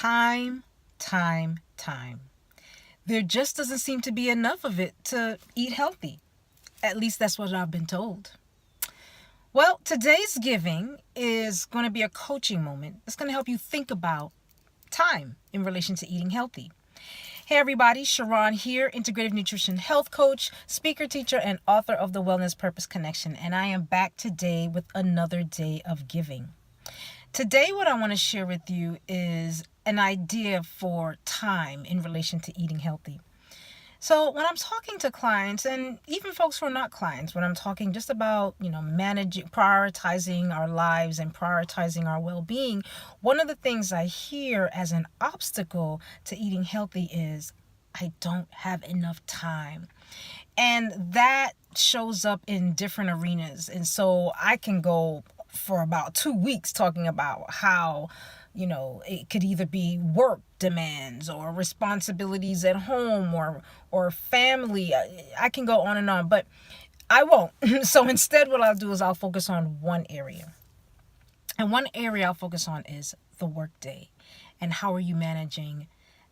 Time, time. There just doesn't seem to be enough of it to eat healthy. At least that's what I've been told. Well, today's giving is going to be a coaching moment. It's going to help you think about time in relation to eating healthy. Hey everybody, Sharon here, integrative nutrition health coach, speaker, teacher, and author of the Wellness Purpose Connection. And I am back today with another day of giving. Today, what I want to share with you is an idea for time in relation to eating healthy. So when I'm talking to clients, and even folks who are not clients, when I'm talking just about, managing, prioritizing our lives and prioritizing our well-being, one of the things I hear as an obstacle to eating healthy is, I don't have enough time. And that shows up in different arenas. And so I can go for about 2 weeks talking about how it could either be work demands or responsibilities at home or family. I can go on and on, but I won't. So instead, what I'll do is I'll focus on one area. And one area I'll focus on is the work day and how are you managing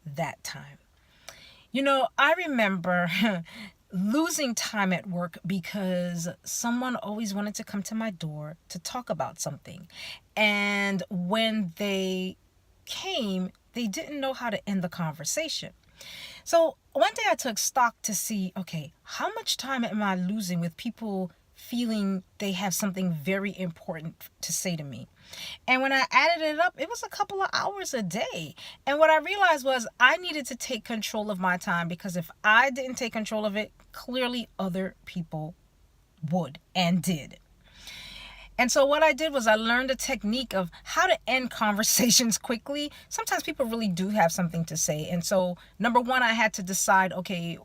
that time. I remember losing time at work because someone always wanted to come to my door to talk about something. And when they came, they didn't know how to end the conversation. So one day I took stock to see, okay, how much time am I losing with people feeling they have something very important to say to me? And when I added it up, it was a couple of hours a day. And what I realized was I needed to take control of my time, because if I didn't take control of it, clearly other people would and did. And so what I did was I learned a technique of how to end conversations quickly. Sometimes people really do have something to say. And so number one, I had to decide, okay,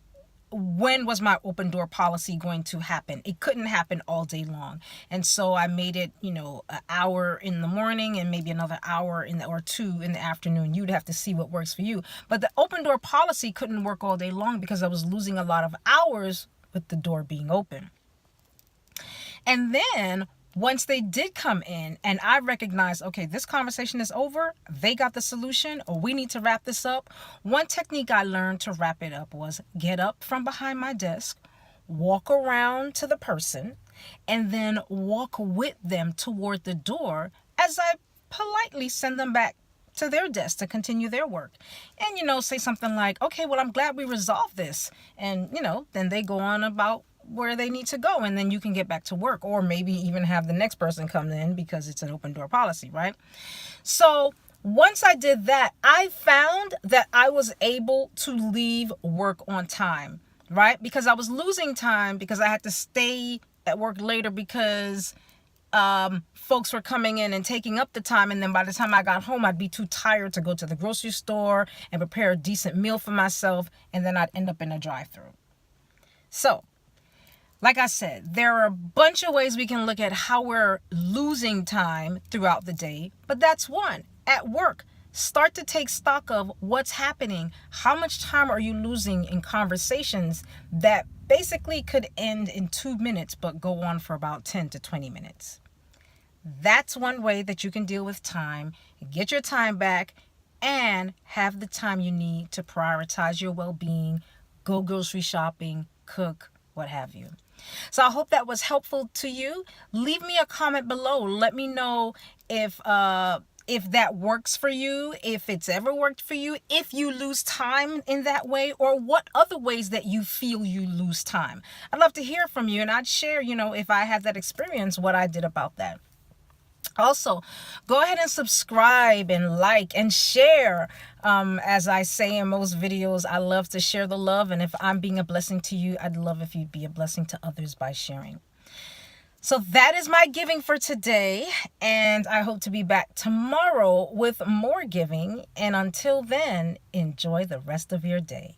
when was my open door policy going to happen? It couldn't happen all day long. And so I made it, an hour in the morning and maybe another hour or 2 in the afternoon. You'd have to see what works for you. But the open door policy couldn't work all day long because I was losing a lot of hours with the door being open. And then once they did come in and I recognized, okay, this conversation is over, they got the solution, or we need to wrap this up. One technique I learned to wrap it up was get up from behind my desk, walk around to the person, and then walk with them toward the door as I politely send them back to their desk to continue their work. And, say something like, okay, well, I'm glad we resolved this. And, then they go on about where they need to go, and then you can get back to work, or maybe even have the next person come in because it's an open door policy, right? So once I did that, I found that I was able to leave work on time, right? Because I was losing time because I had to stay at work later because folks were coming in and taking up the time. And then by the time I got home, I'd be too tired to go to the grocery store and prepare a decent meal for myself. And then I'd end up in a drive-thru. So like I said, there are a bunch of ways we can look at how we're losing time throughout the day, but that's one. At work, start to take stock of what's happening. How much time are you losing in conversations that basically could end in 2 minutes, but go on for about 10 to 20 minutes? That's one way that you can deal with time, get your time back, and have the time you need to prioritize your well-being, go grocery shopping, cook, what have you. So I hope that was helpful to you. Leave me a comment below. Let me know if that works for you, if it's ever worked for you, if you lose time in that way, or what other ways that you feel you lose time. I'd love to hear from you, and I'd share, if I had that experience, what I did about that. Also, go ahead and subscribe and like and share. As I say in most videos, I love to share the love. And if I'm being a blessing to you, I'd love if you'd be a blessing to others by sharing. So that is my giving for today. And I hope to be back tomorrow with more giving. And until then, enjoy the rest of your day.